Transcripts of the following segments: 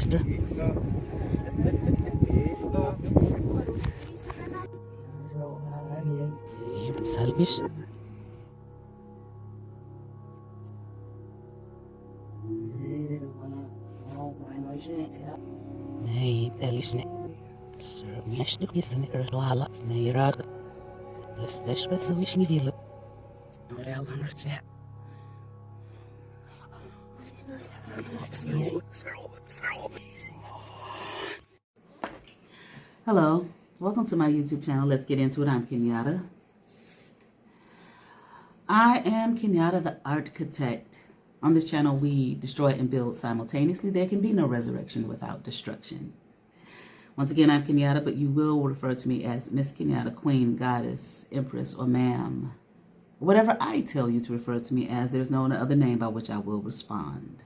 sister. Selfish. Nej, älskling. Sörmjärsne vissen är rödvalas när jag röd. Det största så visst ni vill. Det är alla mörkt. Hello, welcome to my YouTube channel. Let's get into it. I'm Kenyatta. I am Kenyatta, the ArtKitech. On this channel, we destroy and build simultaneously. There can be no resurrection without destruction. Once again, I'm Kenyatta, but you will refer to me as Miss Kenyatta, Queen, Goddess, Empress, or Ma'am. Whatever I tell you to refer to me as, there's no other name by which I will respond.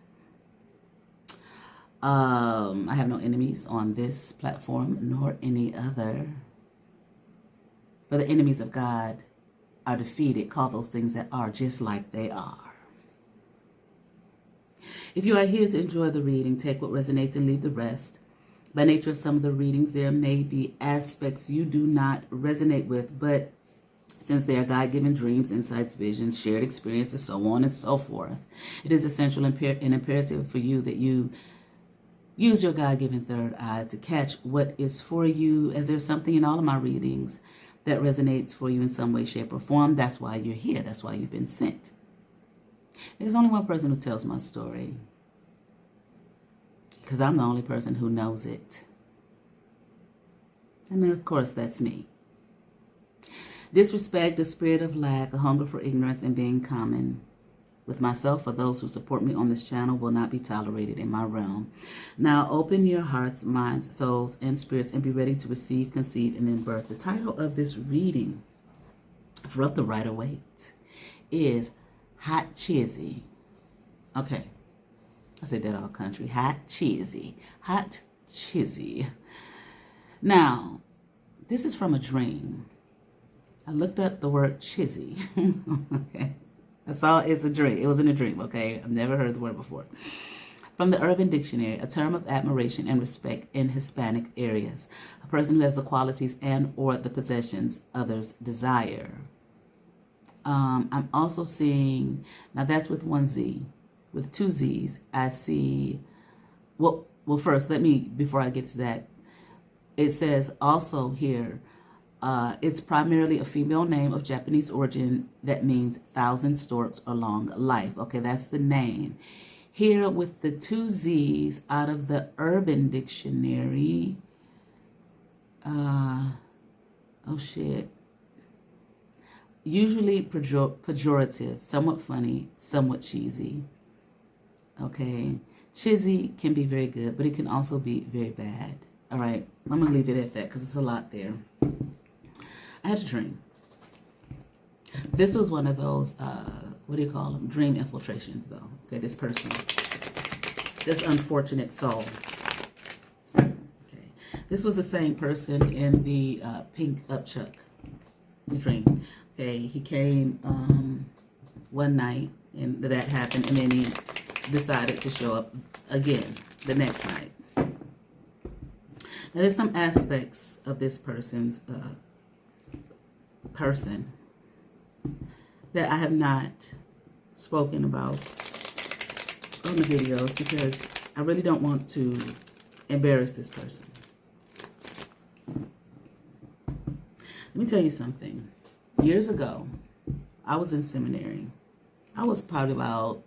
I have no enemies on this platform, nor any other. For the enemies of God are defeated. Call those things that are just like they are. If you are here to enjoy the reading, take what resonates and leave the rest. By nature of some of the readings, there may be aspects you do not resonate with, but since they are God-given dreams, insights, visions, shared experiences, so on and so forth, it is essential and imperative for you that you use your God-given third eye to catch what is for you, as there's something in all of my readings that resonates for you in some way, shape, or form. That's why you're here. That's why you've been sent. There's only one person who tells my story, because I'm the only person who knows it. And of course, that's me. Disrespect, a spirit of lack, a hunger for ignorance, and being common with myself or those who support me on this channel will not be tolerated in my realm. Now open your hearts, minds, souls, and spirits and be ready to receive, conceive, and then birth. The title of this reading from the Rider-Waite is Hot Chizy. Okay, I said that all country. Hot Chizy. Hot Chizy. Now, this is from a dream. I looked up the word Chizy. Okay. I saw it's a dream. It was in a dream, okay? I've never heard the word before. From the Urban Dictionary, a term of admiration and respect in Hispanic areas. A person who has the qualities and or the possessions others desire. I'm also seeing, now that's with one Z. With two Z's, I see, well, first, before I get to that, it says also here, it's primarily a female name of Japanese origin that means 1,000 storks or long life. Okay, that's the name. Here with the two Z's out of the Urban Dictionary. Oh shit. Usually pejorative, somewhat funny, somewhat cheesy. Okay, Chizy can be very good, but it can also be very bad. All right, I'm gonna leave it at that because it's a lot there. I had a dream. This was one of those, what do you call them? Dream infiltrations, though. Okay, this person, this unfortunate soul. Okay, this was the same person in the pink upchuck dream. Okay, he came one night, and that happened, and then he decided to show up again the next night. Now, there's some aspects of this person's person that I have not spoken about on the videos because I really don't want to embarrass this person. Let me tell you something. Years ago, I was in seminary. I was probably about,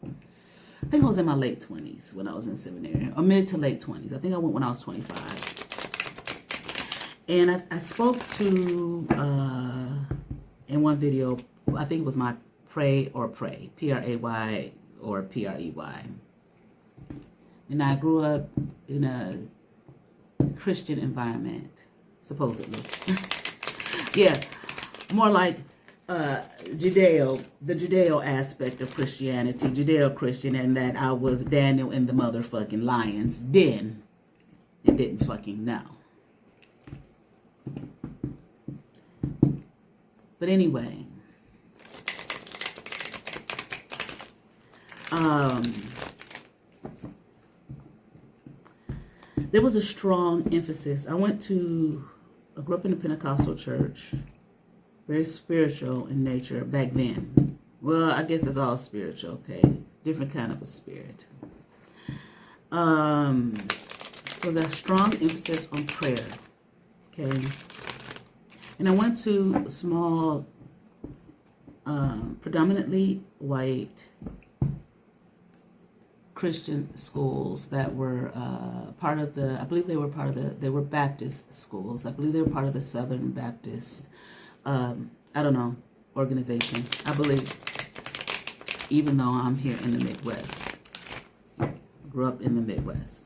I think I was in my late 20s when I was in seminary, or mid to late 20s. I think I went when I was 25. And I spoke to, in one video, I think it was my Pray or Pray, P-R-A-Y or P-R-E-Y. And I grew up in a Christian environment, supposedly. Yeah, more like the Judeo aspect of Christianity, Judeo-Christian, and that I was Daniel and the motherfucking lions then and didn't fucking know. But anyway, there was a strong emphasis. I grew up in a Pentecostal church, very spiritual in nature back then. Well, I guess it's all spiritual, okay? Different kind of a spirit. There was a strong emphasis on prayer, okay? And I went to small, predominantly white Christian schools that were part of the, I believe they were Baptist schools. I believe they were part of the Southern Baptist, I don't know, organization, I believe, even though I'm here in the Midwest. Grew up in the Midwest.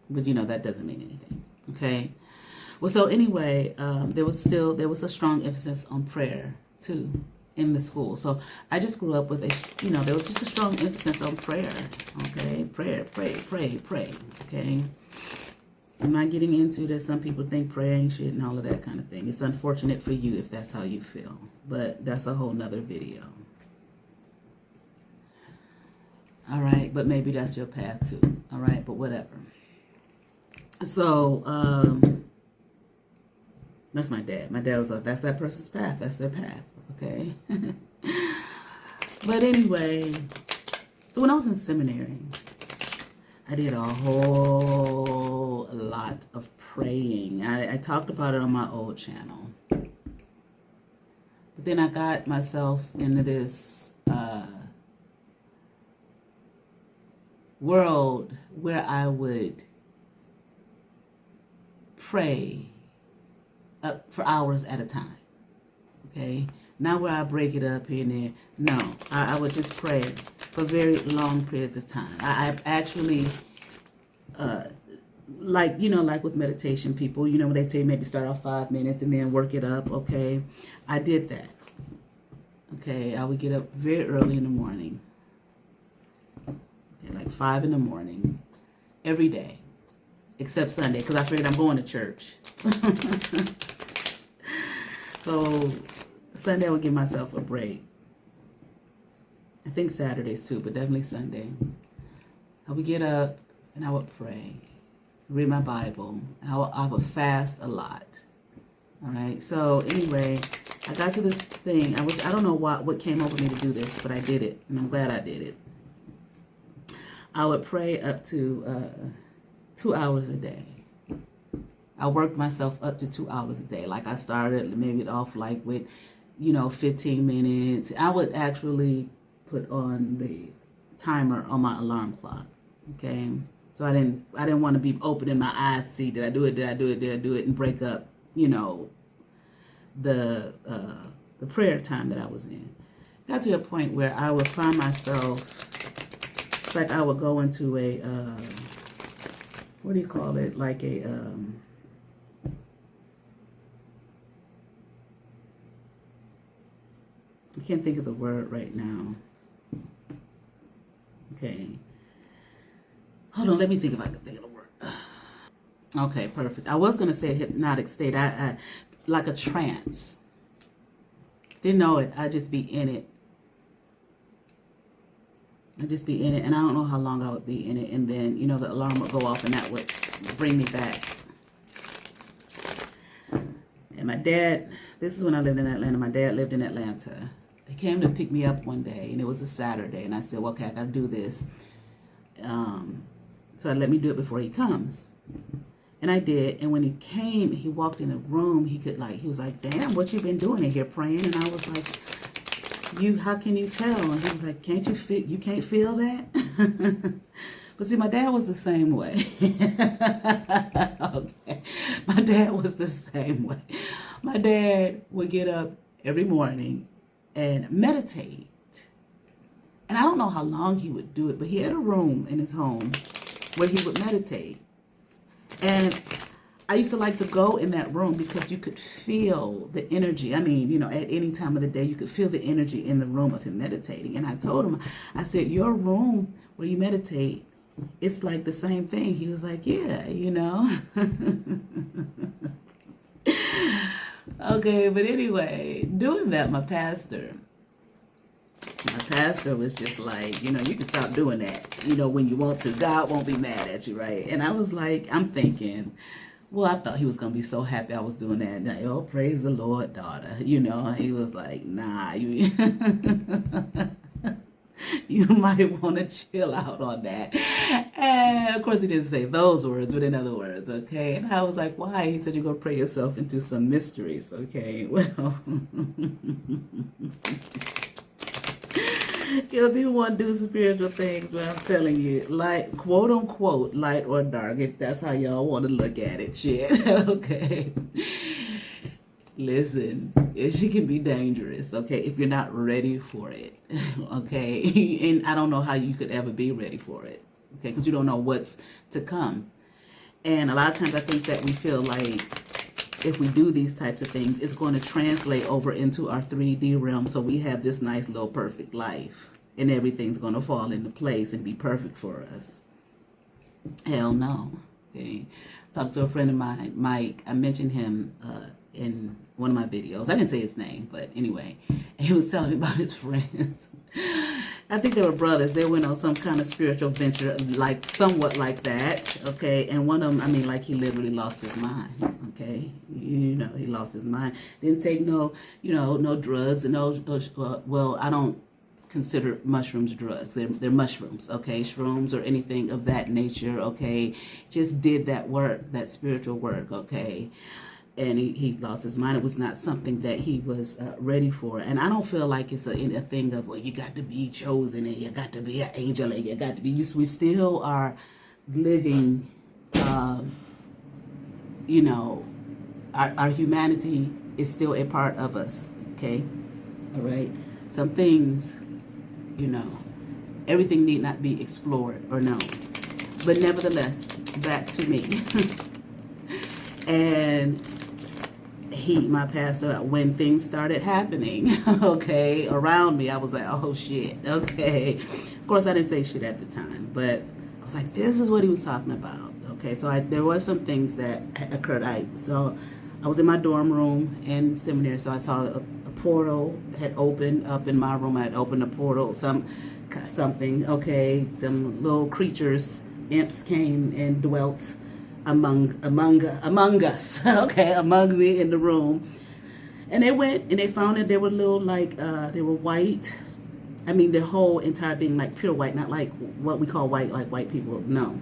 But you know, that doesn't mean anything, okay? Well, so anyway, there was a strong emphasis on prayer too in the school. So I just grew up with there was just a strong emphasis on prayer, okay? Prayer, pray, okay? I'm not getting into that some people think prayer ain't shit and all of that kind of thing. It's unfortunate for you if that's how you feel, but that's a whole nother video. All right, but maybe that's your path too. All right, but whatever. So, that's my dad. My dad was like, that's that person's path. That's their path. Okay. But anyway, so when I was in seminary, I did a whole lot of praying. I talked about it on my old channel. But then I got myself into this world where I would pray for hours at a time. Okay? Not where I break it up here and there. No, I would just pray for very long periods of time. I actually, like with meditation people, when they say maybe start off 5 minutes and then work it up, okay? I did that. Okay, I would get up very early in the morning. Okay, like 5 in the morning, every day, except Sunday, because I figured I'm going to church. So Sunday I would give myself a break. I think Saturdays too, but definitely Sunday. I would get up and I would pray, read my Bible, and I would fast a lot. All right. So anyway, I got to this thing. I don't know what came over me to do this, but I did it, and I'm glad I did it. I would pray up to 2 hours a day. I worked myself up to 2 hours a day. Like I started maybe off like with, 15 minutes. I would actually put on the timer on my alarm clock. Okay. So I didn't want to be opening my eyes to see, did I do it, and break up, the prayer time that I was in. Got to a point where I would find myself, it's like I would go into a, what do you call it? Like a, I can't think of the word right now. Okay. Hold on, let me think if I can think of the word. Okay, perfect. I was going to say hypnotic state. I like a trance. Didn't know it. I'd just be in it. And I don't know how long I would be in it. And then, the alarm would go off and that would bring me back. And my dad, this is when I lived in Atlanta. My dad lived in Atlanta. They came to pick me up one day, and it was a Saturday. And I said, well, okay, I got to do this. So let me do it before he comes. And I did. And when he came, he walked in the room. He was like, damn, what you been doing in here praying? And I was like, how can you tell? And he was like, can't you can't feel that? But see, my dad was the same way. Okay. My dad was the same way. My dad would get up every morning and meditate. And I don't know how long he would do it, but he had a room in his home where he would meditate. And I used to like to go in that room because you could feel the energy. I mean, at any time of the day, you could feel the energy in the room of him meditating. And I told him, I said, your room where you meditate, it's like the same thing. He was like, yeah, Okay, but anyway, doing that, my pastor, My pastor was just like, you can stop doing that, when you want to. God won't be mad at you, right? And I was like, I'm thinking, well, I thought he was going to be so happy I was doing that. Like, oh, praise the Lord, daughter. He was like, nah, you might want to chill out on that. And of course, he didn't say those words, but in other words, okay? And I was like, why? He said, you're going to pray yourself into some mysteries, okay? Well, if you want to do spiritual things, but I'm telling you, like, quote unquote, light or dark, if that's how y'all want to look at it, shit, okay? Listen, she can be dangerous, okay, if you're not ready for it, okay? And I don't know how you could ever be ready for it, okay, because you don't know what's to come. And a lot of times I think that we feel like if we do these types of things, it's going to translate over into our 3D realm, so we have this nice little perfect life, and everything's going to fall into place and be perfect for us. Hell no. Okay. I talked to a friend of mine, Mike. I mentioned him in one of my videos. I didn't say his name, but anyway, he was telling me about his friends. I think they were brothers. They went on some kind of spiritual venture, like somewhat like that, okay? And one of them, I mean, like, he literally lost his mind, okay? He lost his mind. Didn't take no drugs, and well, I don't consider mushrooms drugs. They're mushrooms, okay? Shrooms or anything of that nature, okay? Just did that work, that spiritual work, okay? And he lost his mind. It was not something that he was ready for. And I don't feel like it's a thing of, well, you got to be chosen, and you got to be an angel, and you got to be. We still are living, our humanity is still a part of us, okay? All right? Some things, everything need not be explored or known. But nevertheless, back to me. And my pastor, when things started happening, okay, around me, I was like, oh shit, okay. Of course, I didn't say shit at the time, but I was like, this is what he was talking about, okay. So there were some things that occurred. So I was in my dorm room in seminary, so I saw a portal had opened up in my room. I had opened a portal, something, okay. Some little creatures, imps came and dwelt among us, okay, among me in the room. And they went and they found that they were little, like, they were white. I mean, their whole entire being, like, pure white, not like what we call white, like white people, no.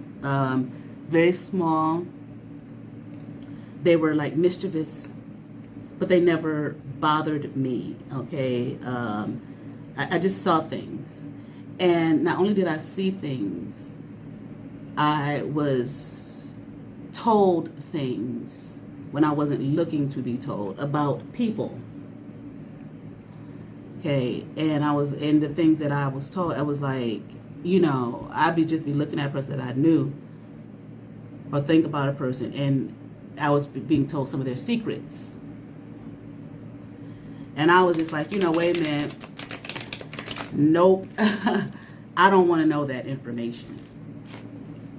Very small. They were, like, mischievous, but they never bothered me, okay. I just saw things. And not only did I see things, I was told things when I wasn't looking to be told about people, okay. And the things that I was told, I was like, I'd just be looking at a person that I knew, or think about a person, and I was being told some of their secrets, and I was just like, wait a minute, nope. I don't want to know that information.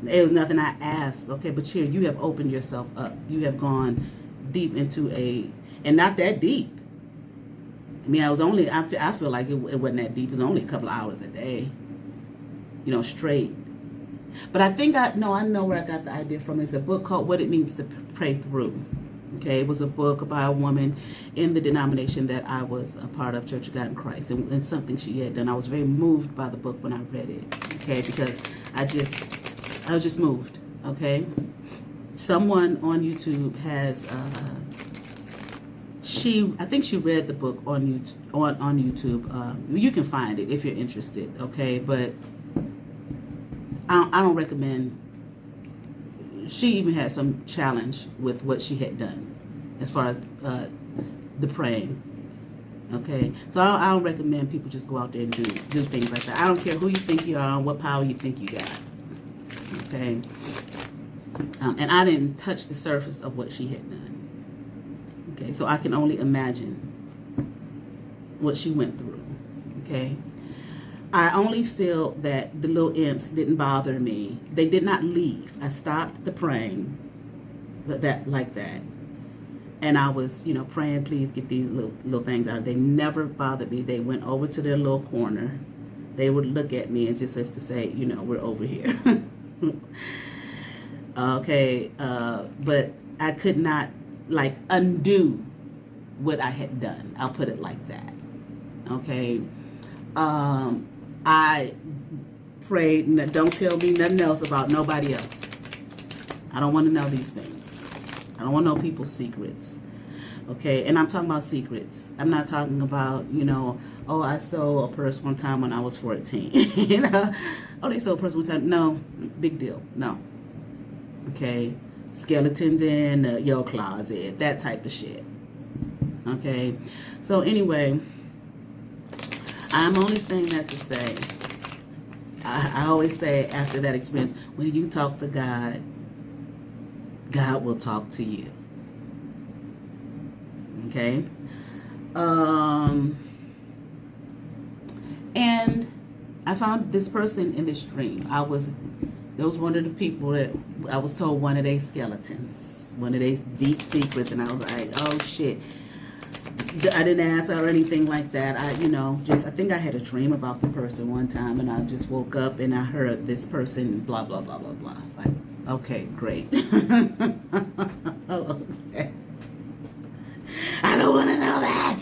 It was nothing I asked, okay, but here, you have opened yourself up. You have gone deep into and not that deep. I mean, I feel like it wasn't that deep. It was only a couple of hours a day, straight. But I think I know where I got the idea from. It's a book called What It Means to Pray Through. Okay, it was a book by a woman in the denomination that I was a part of, Church of God in Christ, and something she had done. I was very moved by the book when I read it, okay, because I was just moved, okay? Someone on YouTube has, I think she read the book on YouTube. You can find it if you're interested, okay? But I don't recommend. She even had some challenge with what she had done as far as the praying, okay? So I don't recommend people just go out there and do things like that. I don't care who you think you are and what power you think you got. Okay, and I didn't touch the surface of what she had done. Okay, so I can only imagine what she went through. Okay, I only feel that the little imps didn't bother me. They did not leave. I stopped the praying like that, And I was, you know, praying, please get these little things out. They never bothered me. They went over to their little corner. They would look at me as just if to say, you know, we're over here. Okay, but I could not, like, undo what I had done. I'll put it like that. Okay. I prayed, don't tell me nothing else about nobody else. I don't want to know these things. I don't want to know people's secrets. Okay, and I'm talking about secrets. I'm not talking about, you know, oh, I stole a purse one time when I was 14. You know, oh, they stole a purse one time. No, big deal. No. Okay, skeletons in your closet, that type of shit. Okay, so anyway, I'm only saying that to say, I always say after that experience, when you talk to God, God will talk to you. Okay, and I found this person in this dream. There was one of the people that I was told one of their skeletons, one of their deep secrets, and I was like, oh shit. I didn't ask her or anything like that. I think I had a dream about the person one time, and I just woke up and I heard this person blah blah blah blah blah. It's like, okay, great. Okay. I don't want to know that.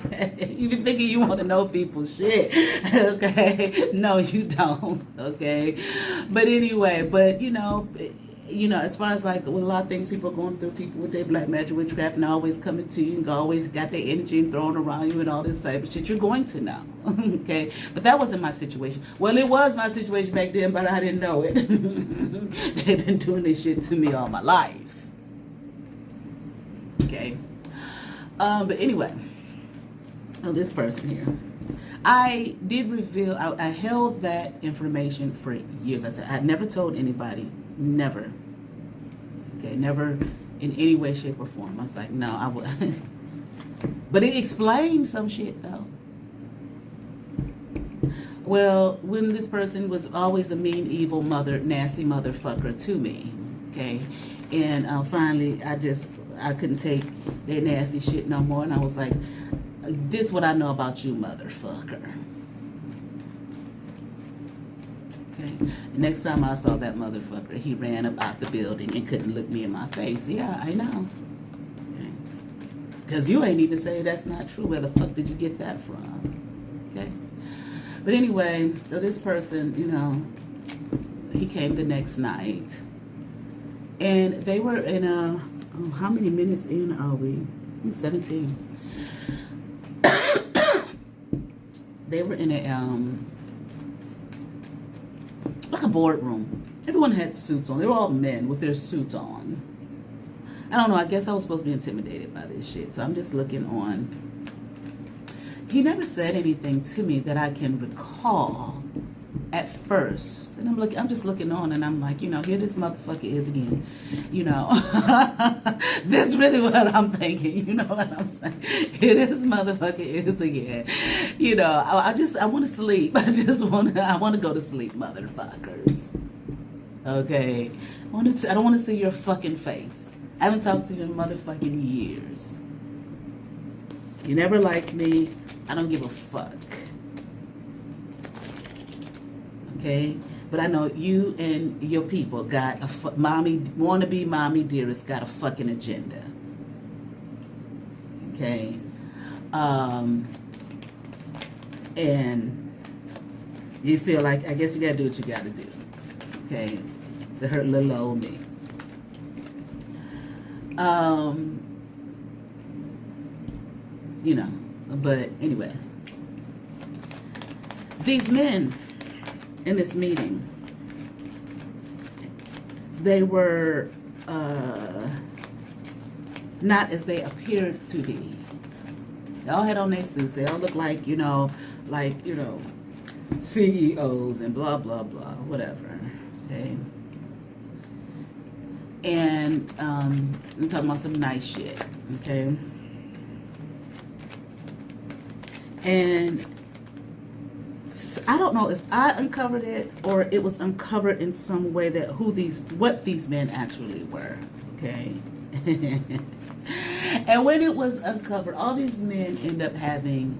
Okay. You be thinking you want to know people's shit. Okay. No, you don't. Okay. But anyway, as far as like with a lot of things people are going through, people with their black magic witchcraft and always coming to you and always got their energy and throwing around you and all this type of shit, you're going to know. Okay. But that wasn't my situation. Well, it was my situation back then, but I didn't know it. They've been doing this shit to me all my life. Okay. But anyway, this person here, I did reveal, I held that information for years. I said, I never told anybody, never. Okay, never in any way, shape, or form. I was like, no, I would. But it explained some shit though. Well, when this person was always a mean, evil mother, nasty motherfucker to me. Okay. And finally, I couldn't take their nasty shit no more. And I was like, this is what I know about you, motherfucker. Okay. Next time I saw that motherfucker, he ran up out the building and couldn't look me in my face. Yeah, I know. Okay. Because you ain't even say that's not true. Where the fuck did you get that from? Okay. But anyway, so this person, he came the next night. And they were in a, how many minutes in are we? 17. They were in a, like a boardroom. Everyone had suits on. They were all men with their suits on. I don't know. I guess I was supposed to be intimidated by this shit. So I'm just looking on. He never said anything to me that I can recall at first. And I'm just looking on and I'm like, here this motherfucker is again. That's really what I'm thinking. You know what I'm saying? Here this motherfucker is again. I want to sleep. I want to go to sleep, motherfuckers. Okay. I don't want to see your fucking face. I haven't talked to you in motherfucking years. You never liked me. I don't give a fuck. Okay? But I know you and your people got a wannabe mommy dearest got a fucking agenda. Okay? And you feel like, I guess you gotta do what you gotta do. Okay? To hurt little old me. But anyway, these men in this meeting, they were not as they appeared to be. They all had on their suits. They all looked like, CEOs and blah, blah, blah, whatever. Okay. And I'm talking about some nice shit. Okay. And I don't know if I uncovered it or it was uncovered in some way that what these men actually were. Okay. And when it was uncovered, all these men end up having,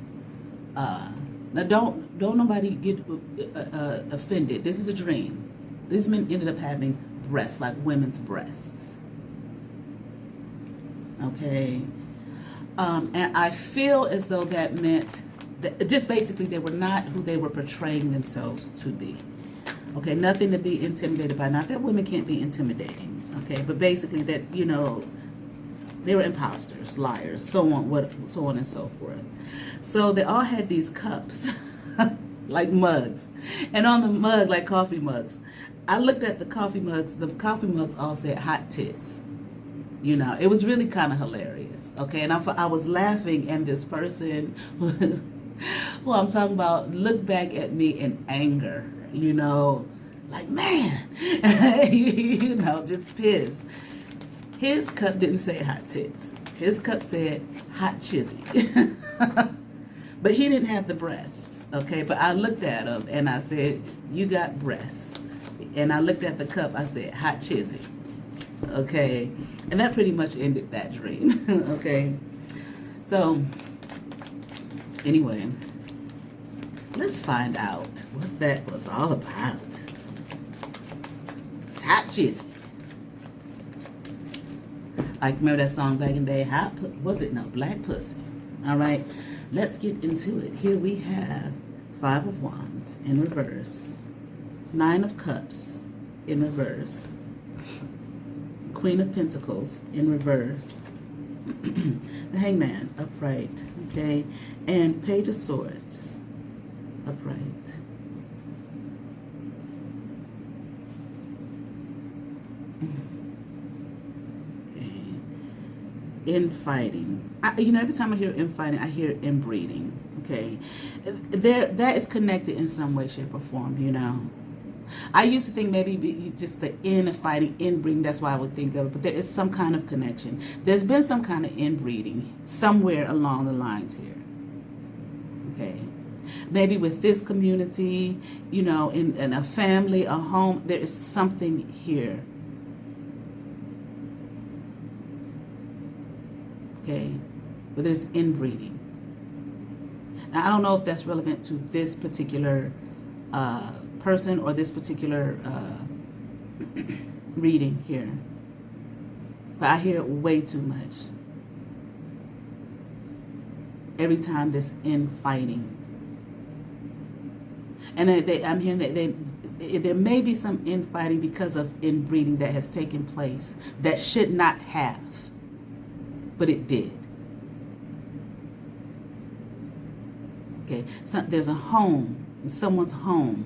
now don't nobody get offended. This is a dream. These men ended up having breasts, like women's breasts. Okay. And I feel as though that meant that just basically they were not who they were portraying themselves to be. Okay, nothing to be intimidated by. Not that women can't be intimidating. Okay, but basically that, you know, they were imposters, liars, so on and so forth. So they all had these cups, like mugs, and on the mug, like coffee mugs. I looked at the coffee mugs. The coffee mugs all said "hot tits." You know, it was really kind of hilarious. Okay, and I was laughing, and this person who I'm talking about looked back at me in anger. You know, like, man, you know, just pissed. His cup didn't say hot tits. His cup said hot Chizy. But he didn't have the breasts, okay? But I looked at him and I said, you got breasts. And I looked at the cup, I said, hot Chizy. Okay? And that pretty much ended that dream, okay? So, anyway, let's find out what that was all about. Hot Chizy. Like, remember that song back in the day? Was it? No, Black Pussy. All right, let's get into it. Here we have 5 of Wands in reverse, 9 of Cups in reverse, Queen of Pentacles in reverse, the Hangman upright, okay, and Page of Swords upright. Infighting. You know, every time I hear infighting, I hear inbreeding. Okay, that is connected in some way, shape, or form. You know, I used to think maybe just the infighting, inbreeding. That's why I would think of it. But there is some kind of connection. There's been some kind of inbreeding somewhere along the lines here. Okay, maybe with this community, you know, in a family, a home, there is something here. Okay, but there's inbreeding. Now, I don't know if that's relevant to this particular person or this particular reading here, but I hear it way too much. Every time there's infighting. And I'm hearing that there may be some infighting because of inbreeding that has taken place that should not have. But it did. Okay, so there's a home, someone's home.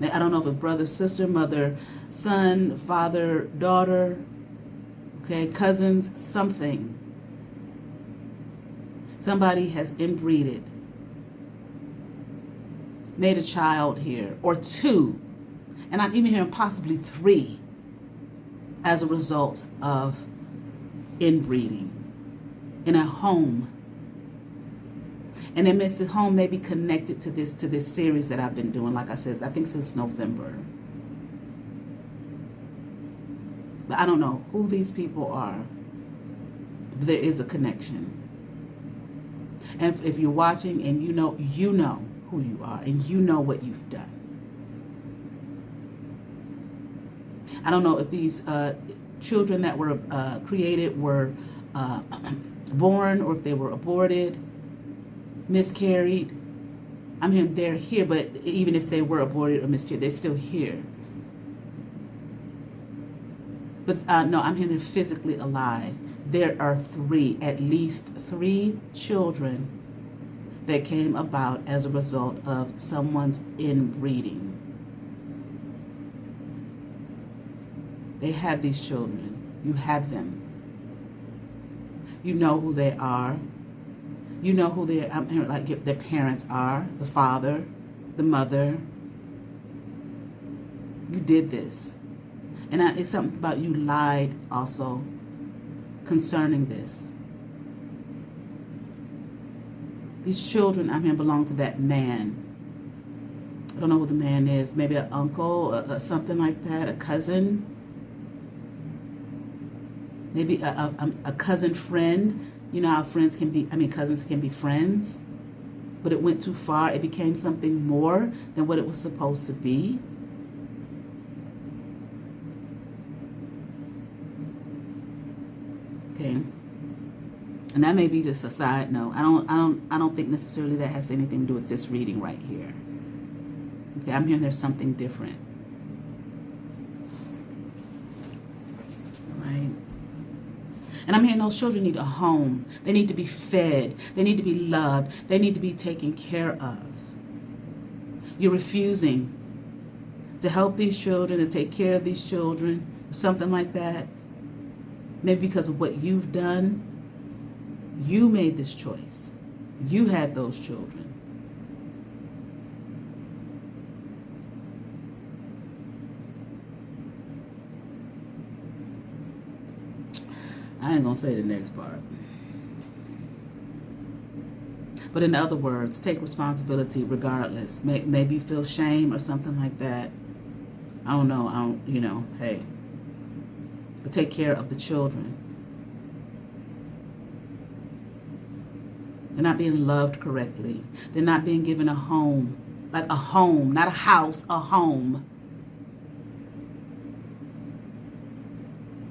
I don't know if it's brother, sister, mother, son, father, daughter, okay, cousins, something. Somebody has inbreeded, made a child here, or 2, and I'm even hearing possibly 3. As a result of inbreeding in a home. And it makes the home may be connected to this series that I've been doing, like I said, I think since November. But I don't know who these people are. There is a connection. And if you're watching and you know who you are and you know what you've done. I don't know if these children that were created were born or if they were aborted, miscarried. I mean, they're here, but even if they were aborted or miscarried, they're still here. But no, I'm hearing they're physically alive. There are 3, at least 3 children that came about as a result of someone's inbreeding. They have these children. You have them. You know who they are. You know who their parents are, the father, the mother. You did this. And it's something about you lied also concerning this. These children, belong to that man. I don't know who the man is. Maybe an uncle, something like that, a cousin. Maybe a cousin friend. You know how friends can be, cousins can be friends. But it went too far. It became something more than what it was supposed to be. Okay. And that may be just a side note. I don't think necessarily that has anything to do with this reading right here. Okay, I'm hearing there's something different. All right. And I'm hearing those children need a home. They need to be fed. They need to be loved. They need to be taken care of. You're refusing to help these children, to take care of these children, something like that. Maybe because of what you've done. You made this choice. You had those children. I ain't gonna say the next part. But in other words, take responsibility regardless. Maybe you feel shame or something like that. I don't know. Hey. But take care of the children. They're not being loved correctly. They're not being given a home. Like a home, not a house, a home.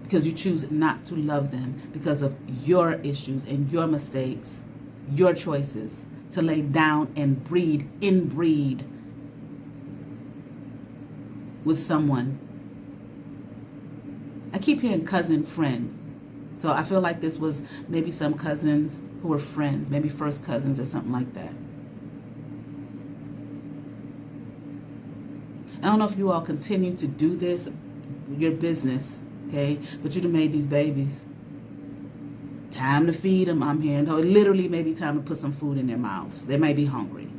Because you choose not to love them because of your issues and your mistakes, your choices to lay down and inbreed with someone. I keep hearing cousin, friend. So I feel like this was maybe some cousins who were friends, maybe first cousins or something like that. I don't know if you all continue to do this, your business, okay? But you done made these babies. Time to feed them, I'm hearing. It literally may be time to put some food in their mouths. They may be hungry.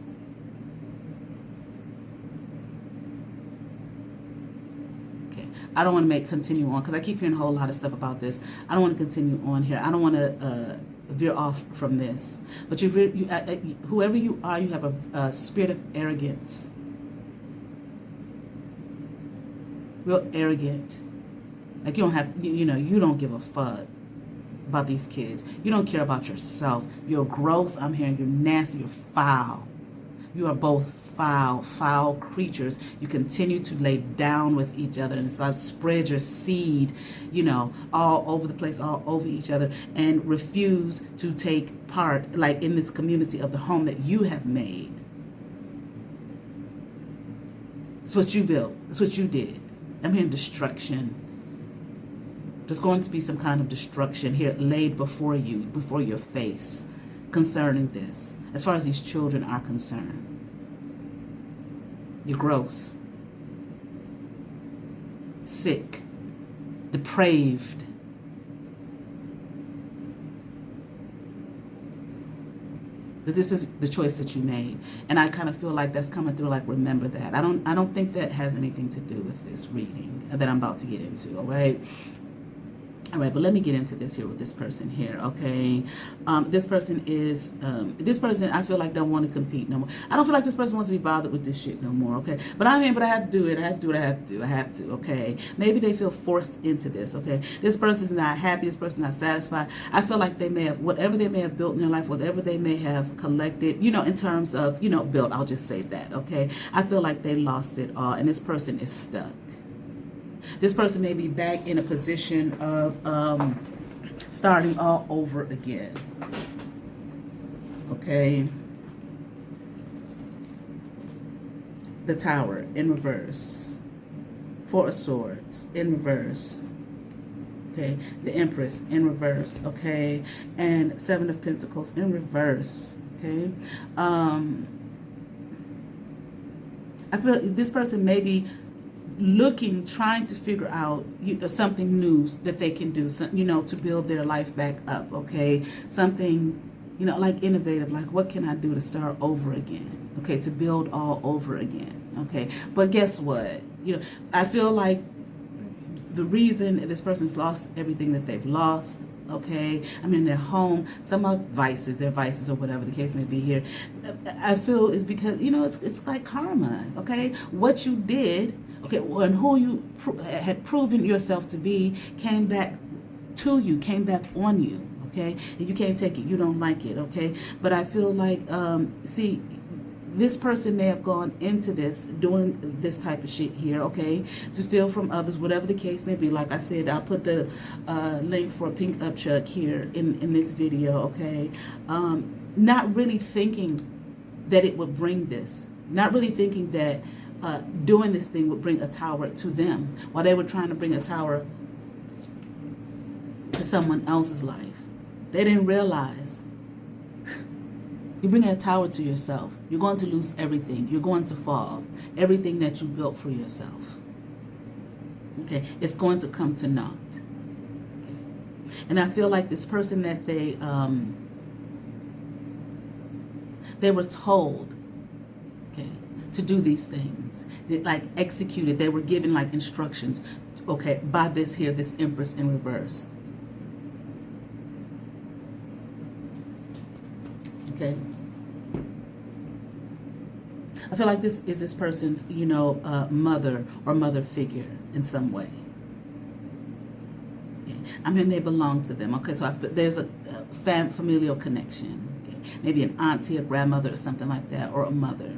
Okay, I don't want to continue on because I keep hearing a whole lot of stuff about this. I don't want to continue on here. I don't want to veer off from this. But whoever you are, you have a spirit of arrogance. Real arrogant. Like you don't have, you don't give a fuck about these kids. You don't care about yourself. You're gross. I'm hearing you're nasty. You're foul. You are both foul creatures. You continue to lay down with each other and it's like spread your seed, all over the place, all over each other, and refuse to take part, like in this community of the home that you have made. It's what you built. It's what you did. I'm hearing destruction. There's going to be some kind of destruction here laid before you, before your face, concerning this, as far as these children are concerned. You're gross, sick, depraved. But this is the choice that you made. And I kind of feel like that's coming through, like, remember that. I don't think that has anything to do with this reading that I'm about to get into, all right? All right, but let me get into this here with this person here, okay? This person, I feel like don't want to compete no more. I don't feel like this person wants to be bothered with this shit no more, okay? But I have to do it. I have to, okay? Maybe they feel forced into this, okay? This person's not happy. This person's not satisfied. I feel like they may have, whatever they may have built in their life, whatever they may have collected, in terms of, built, I'll just say that, okay? I feel like they lost it all, and this person is stuck. This person may be back in a position of starting all over again. Okay. The Tower in reverse. Four of Swords in reverse. Okay. The Empress in reverse. Okay. And Seven of Pentacles in reverse. Okay. I feel this person may be trying to figure out something new that they can do, to build their life back up, okay? Something, like innovative, like what can I do to start over again, okay? To build all over again, okay? But guess what? I feel like the reason this person's lost everything that they've lost okay? I mean, their home, some of their vices or whatever the case may be here, I feel is because, you know, it's like karma, okay? What you did, okay, and who you had proven yourself to be came back to you, came back on you, okay? And you can't take it, you don't like it, okay? But I feel like, see, this person may have gone into this, doing this type of shit here, okay, to steal from others, whatever the case may be. Like I said, I'll put the link for a pink upchuck here in this video, okay. Not really thinking that it would bring this. Not really thinking that doing this thing would bring a tower to them, while they were trying to bring a tower to someone else's life. They didn't realize you're bringing a tower to yourself. You're going to lose everything. You're going to fall. Everything that you built for yourself. Okay, it's going to come to naught. Okay. And I feel like this person that they were told, okay, to do these things. They like executed. They were given like instructions. Okay, by this here, this Empress in reverse. Okay. I feel like this is this person's, you know, mother or mother figure in some way. Okay. I mean, they belong to them. Okay, so there's a familial connection. Okay. Maybe an auntie, a grandmother, or something like that, or a mother.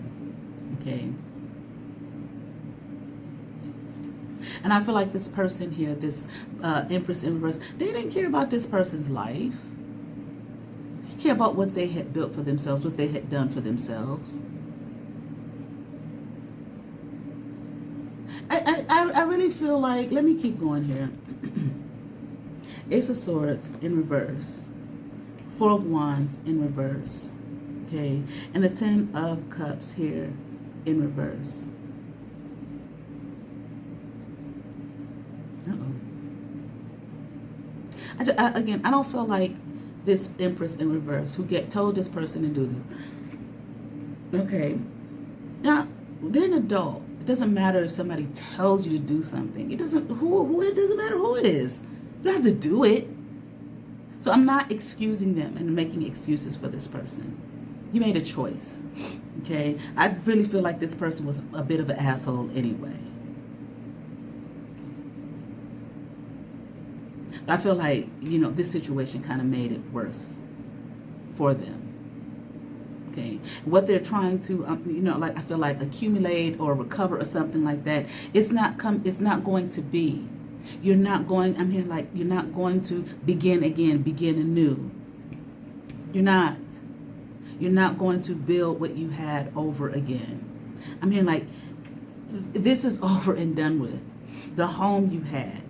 Okay. And I feel like this person here, this Empress in reverse, they didn't care about this person's life. They care about what they had built for themselves, what they had done for themselves. I really feel like, let me keep going here. Ace of Swords in reverse. Four of Wands in reverse. Okay. And the Ten of Cups here in reverse. Again, I don't feel like this Empress in reverse who told this person to do this. Okay. Now, they're an adult. It doesn't matter if somebody tells you to do something. It doesn't matter who it is. You don't have to do it. So I'm not excusing them and making excuses for this person. You made a choice. Okay? I really feel like this person was a bit of an asshole anyway. But I feel like, you know, this situation kind of made it worse for them. Okay, what they're trying to, you know, like I feel like accumulate or recover or something like that. It's not going to be. You're not going. I'm here like you're not going to begin again, begin anew. You're not. You're not going to build what you had over again. I'm here like this is over and done with. The home you had.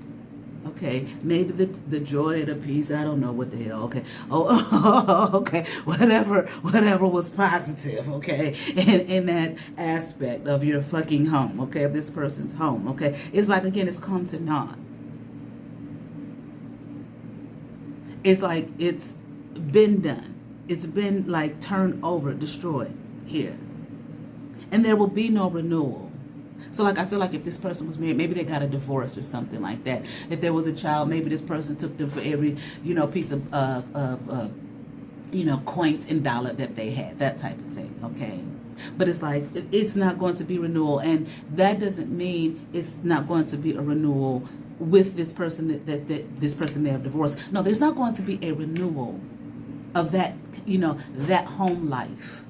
Okay, maybe the joy, the peace, I don't know what the hell, okay. Oh, okay, whatever was positive, okay, in that aspect of your fucking home, okay, of this person's home, okay. It's like, again, it's come to naught. It's like it's been done. It's been like turned over, destroyed here. And there will be no renewal. So, like, I feel like if this person was married, maybe they got a divorce or something like that. If there was a child, maybe this person took them for every, you know, piece of you know, coin and dollar that they had, that type of thing, okay? But it's like, it's not going to be renewal, and that doesn't mean it's not going to be a renewal with this person that this person may have divorced. No, there's not going to be a renewal of that, you know, that home life.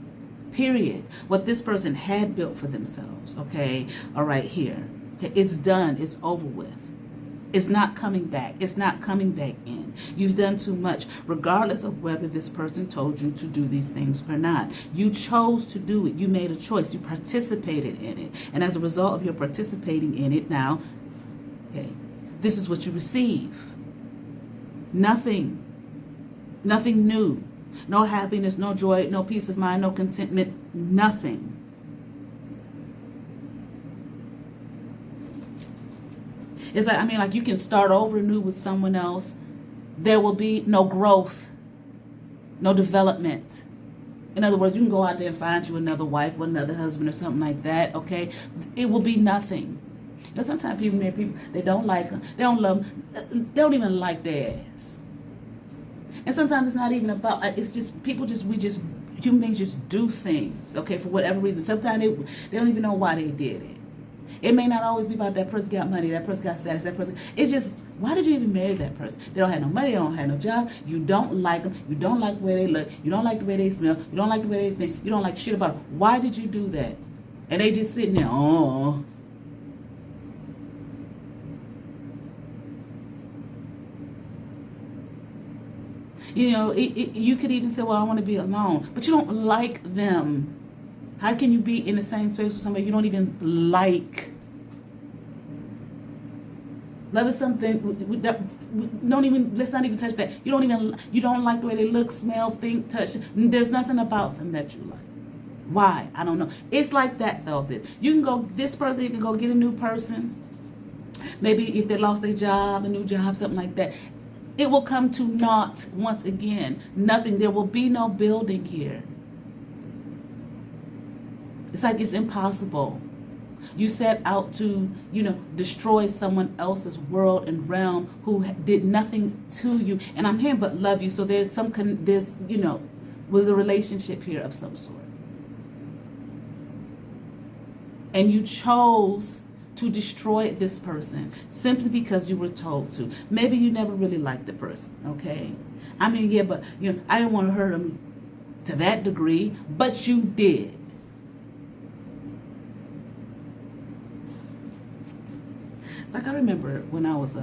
Period. What this person had built for themselves, okay, all right, here. Okay, it's done. It's over with. It's not coming back. It's not coming back in. You've done too much, regardless of whether this person told you to do these things or not. You chose to do it. You made a choice. You participated in it. And as a result of your participating in it now, okay, this is what you receive. Nothing new. No happiness, no joy, no peace of mind, no contentment, nothing. It's like, I mean, like you can start over new with someone else. There will be no growth, no development. In other words, you can go out there and find you another wife or another husband or something like that, okay? It will be nothing. You know, sometimes people, they don't like them, they don't love them, they don't even like their ass. And sometimes it's not even about, it's just, human beings just do things, okay, for whatever reason. Sometimes they don't even know why they did it. It may not always be about that person got money, that person got status, that person, it's just, why did you even marry that person? They don't have no money, they don't have no job, you don't like them, you don't like the way they look, you don't like the way they smell, you don't like the way they think, you don't like shit about them. Why did you do that? And they just sitting there, oh. You know, you could even say, well, I want to be alone. But you don't like them. How can you be in the same space with somebody you don't even like? Love is something, let's not even touch that. You don't like the way they look, smell, think, touch. There's nothing about them that you like. Why? I don't know. It's like that though. You can go, this person, you can go get a new person. Maybe if they lost their job, a new job, something like that. It will come to naught once again. Nothing. There will be no building here. It's like it's impossible. You set out to, destroy someone else's world and realm who did nothing to you. And I'm here but love you. So there's was a relationship here of some sort. And you chose to destroy this person simply because you were told to. Maybe you never really liked the person, okay? I mean, yeah, but, I didn't want to hurt him to that degree, but you did. It's like I remember when I was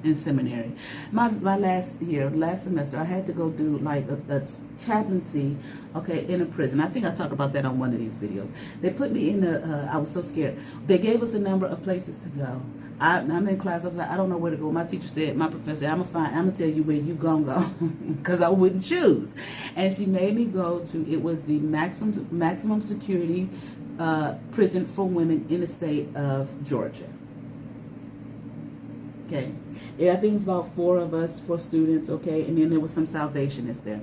in seminary, my last semester, I had to go do like a chaplaincy, okay, in a prison. I think I talked about that on one of these videos. They put me in I was so scared. They gave us a number of places to go. I'm in class, I was like, I don't know where to go. My teacher said, my professor, I'm gonna tell you where you gonna go, because I wouldn't choose. And she made me go to, it was the maximum security prison for women in the state of Georgia. Okay, yeah, I think it was about 4 students, okay, and then there was some Salvationists there.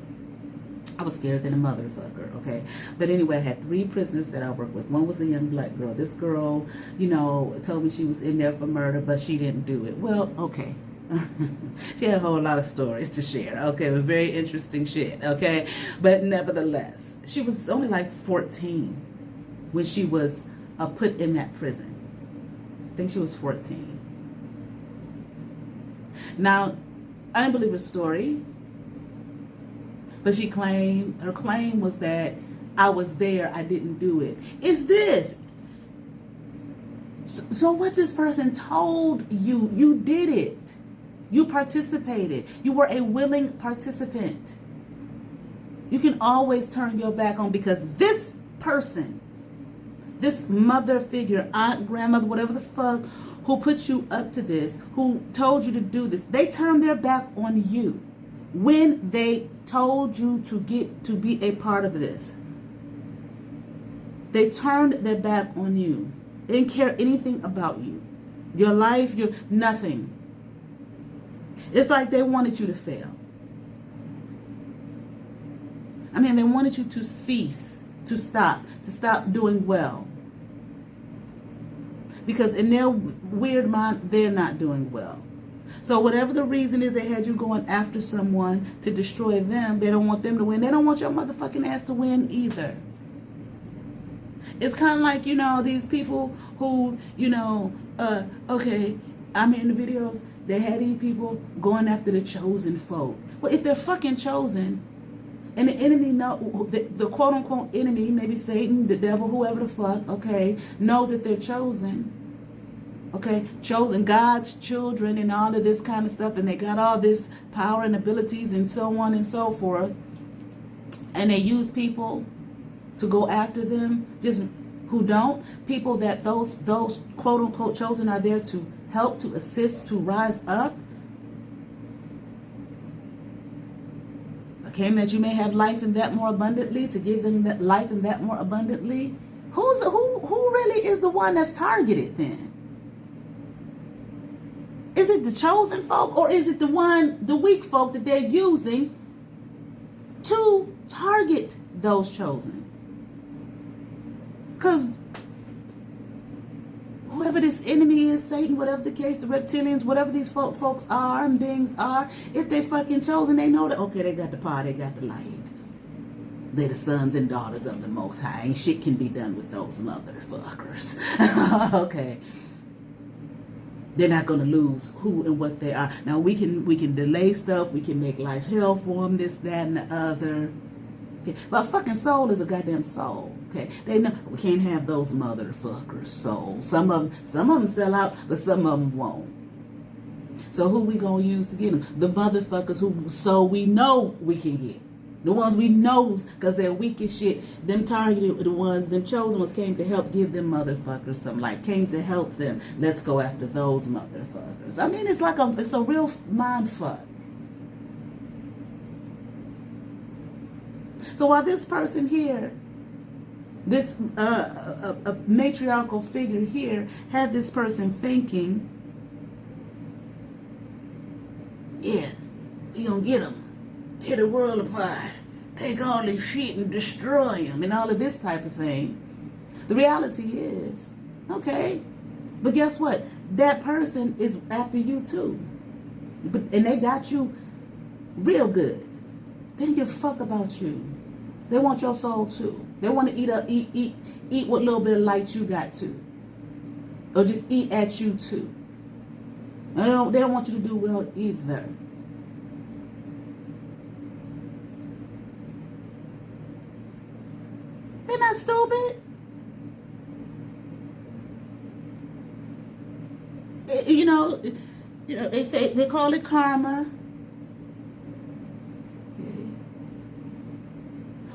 I was scared than a motherfucker, okay, but anyway, I had 3 prisoners that I worked with. One was a young black girl. This girl, told me she was in there for murder, but she didn't do it. Well, okay. She had a whole lot of stories to share, okay, with very interesting shit, okay, but nevertheless, she was only like 14 when she was put in that prison. I think she was 14. Now, I didn't believe her story, but her claim was that I was there, I didn't do it. It's this. So what this person told you, you did it. You participated. You were a willing participant. You can always turn your back on, because this person, this mother figure, aunt, grandmother, whatever the fuck, who put you up to this, who told you to do this, they turned their back on you when they told you to be a part of this. They turned their back on you. They didn't care anything about you. Your life, your nothing. It's like they wanted you to fail. I mean, they wanted you to cease, to stop doing well. Because in their weird mind, they're not doing well. So whatever the reason is, they had you going after someone to destroy them. They don't want them to win. They don't want your motherfucking ass to win either. It's kind of like, these people who, okay, I'm in the videos, they had these people going after the chosen folk. Well, if they're fucking chosen, and the enemy the quote unquote enemy, maybe Satan, the devil, whoever the fuck, okay, knows that they're chosen. Okay, chosen, God's children and all of this kind of stuff, and they got all this power and abilities and so on and so forth, and they use people to go after them, just who don't, people that those quote unquote chosen are there to help, to assist, to rise up. Okay, that you may have life and that more abundantly, to give them that life and that more abundantly. Who really is the one that's targeted then? Is it the chosen folk, or is it the weak folk that they're using to target those chosen? Because whoever whoever this enemy is, Satan, whatever the case, the reptilians, whatever these folks are and beings are, if they fucking chosen, they know that, okay, they got the power, they got the light. They're the sons and daughters of the Most High. Ain't shit can be done with those motherfuckers. Okay. They're not going to lose who and what they are. Now, we can delay stuff. We can make life hell for them, this, that, and the other. Okay. But a fucking soul is a goddamn soul. Okay. They know we can't have those motherfuckers' souls. Some of them sell out, but some of them won't. So who we going to use to get them? The motherfuckers who so we know we can get. The ones we know because they're weak as shit. Them targeted, the ones, them chosen ones came to help give them motherfuckers some life. Came to help them. Let's go after those motherfuckers. I mean, it's like it's a real mind fuck. So while this person here, this a matriarchal figure here, had this person thinking, yeah, we gonna get them. Tear the world apart, take all this shit and destroy them, and all of this type of thing. The reality is, okay, but guess what? That person is after you too, and they got you real good. They didn't give a fuck about you. They want your soul too. They want to eat what little bit of light you got too, or just eat at you too. They don't want you to do well either. They're not stupid. You know, they call it karma.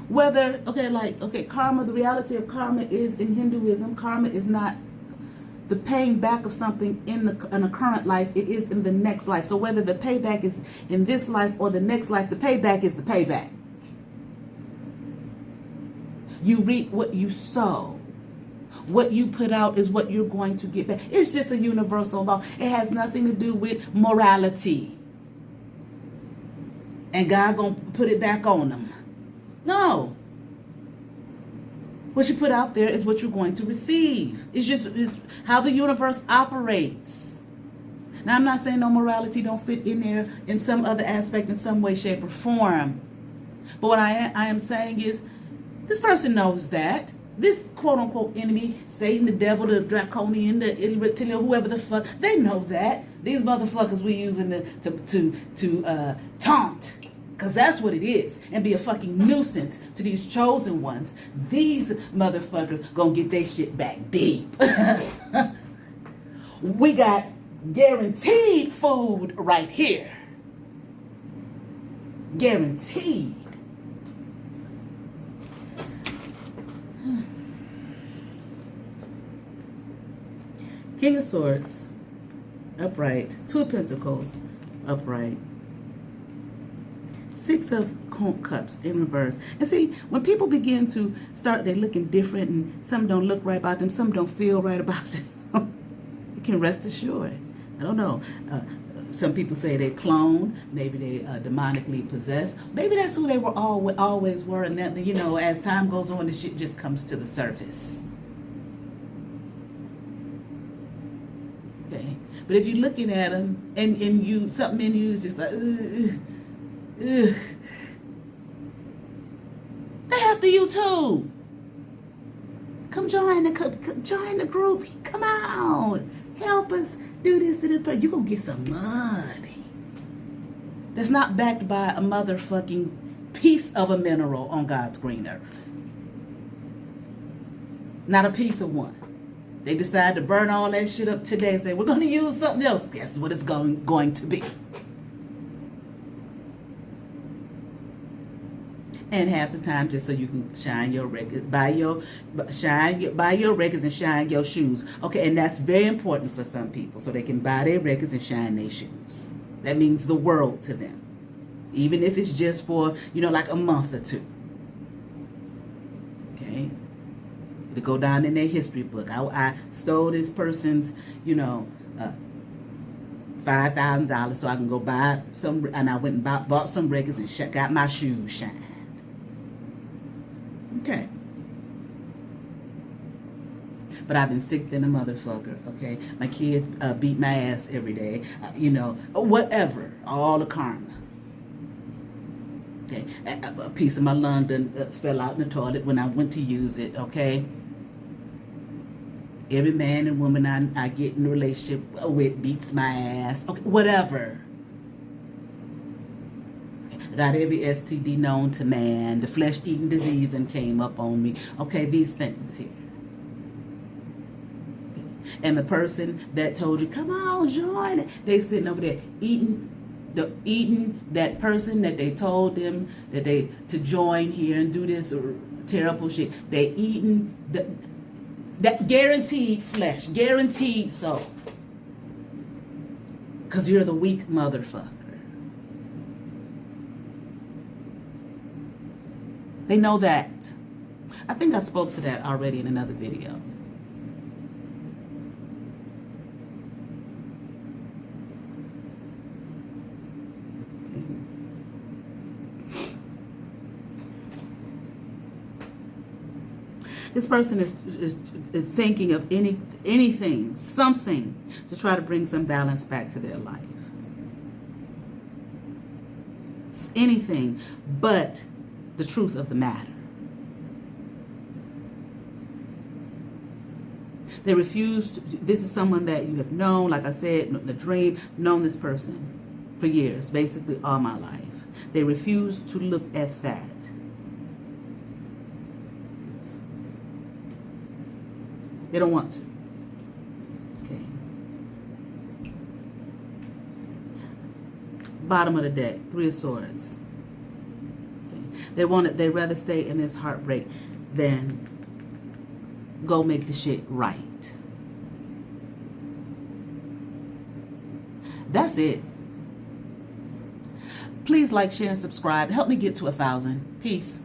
Whether karma. The reality of karma is in Hinduism. Karma is not the paying back of something in a current life. It is in the next life. So whether the payback is in this life or the next life, the payback is the payback. You reap what you sow. What you put out is what you're going to get back. It's just a universal law. It has nothing to do with morality. And God gonna put it back on them. No. What you put out there is what you're going to receive. It's how the universe operates. Now, I'm not saying no morality don't fit in there in some other aspect, in some way, shape, or form. But what I am saying is, this person knows that. This quote-unquote enemy, Satan, the devil, the draconian, the reptilian, whoever the fuck, they know that. These motherfuckers we using to taunt. Because that's what it is. And be a fucking nuisance to these chosen ones. These motherfuckers gonna get their shit back deep. We got guaranteed food right here. Guaranteed. King of Swords, upright. Two of Pentacles, upright. Six of Cups in reverse. And see, when people begin to start, they're looking different, and some don't look right about them, some don't feel right about them, you can rest assured. I don't know. Some people say they cloned. Maybe they demonically possessed. Maybe that's who they were always were. And that, you know, as time goes on, the shit just comes to the surface. Okay, but if you're looking at them and you something in you is just like, ugh. They after you too. Come join the group. Come on, help us do this to this person. You're gonna get some money that's not backed by a motherfucking piece of a mineral on God's green earth. Not a piece of one. They decide to burn all that shit up today and say, we're going to use something else. Guess what it's going to be. And half the time, just so you can shine your records, buy your records and shine your shoes. Okay, and that's very important for some people, so they can buy their records and shine their shoes. That means the world to them. Even if it's just for, like a month or two. Okay? To go down in their history book. I stole this person's, $5,000 so I can go buy some, and I went and bought some records and got my shoes shined. Okay. but I've been sick than a motherfucker, okay? My kids beat my ass every day, you know, whatever, all the karma. Okay, a piece of my lung fell out in the toilet when I went to use it, okay? Every man and woman I get in a relationship with beats my ass, okay, whatever. Got every STD known to man. The flesh-eating disease then came up on me. Okay, these things here. And the person that told you, come on, join it, they sitting over there eating that person that they told them that they to join here and do this or terrible shit. They eating that guaranteed flesh, guaranteed soul. Because you're the weak motherfucker. They know that. I think I spoke to that already in another video. This person is thinking of anything, something to try to bring some balance back to their life. Anything but the truth of the matter. They refuse to, this is someone that you have known, like I said, in the dream, known this person for years, basically all my life. They refuse to look at that. They don't want to. Okay. Bottom of the deck, Three of Swords. They'd rather stay in this heartbreak than go make the shit right. That's it. Please like, share, and subscribe. Help me get to 1,000. Peace.